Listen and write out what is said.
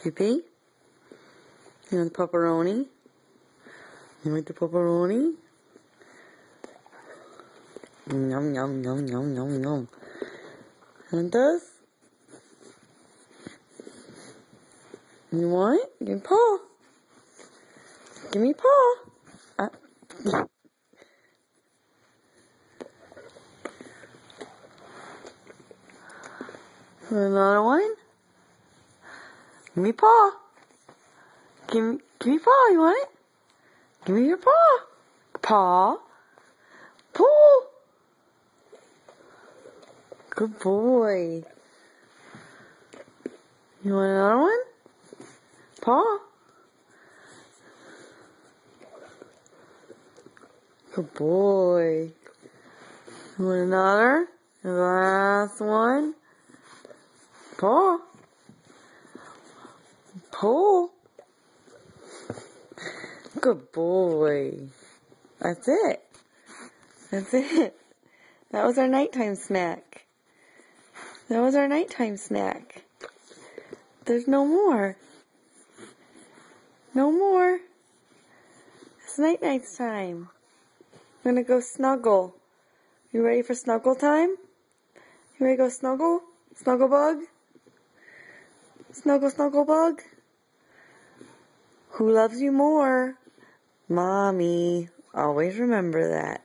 Pee-pee? You want the pepperoni? You want the pepperoni? Yum, yum, yum, yum, yum, yum. Want those? You want? Give me paw. Give me paw. Another one? Give me paw. Give me paw. You want it? Give me your paw. Paw. Pull. Good boy. You want another one? Paw. Good boy. You want another? The last one? Paw. Pull. Good boy. That's it. That's it. That was our nighttime snack. That was our nighttime snack. There's no more. No more. It's night-night's time. I'm gonna go snuggle. You ready for snuggle time? You ready to go snuggle? Snuggle bug? Snuggle, snuggle bug? Who loves you more? Mommy. Always remember that.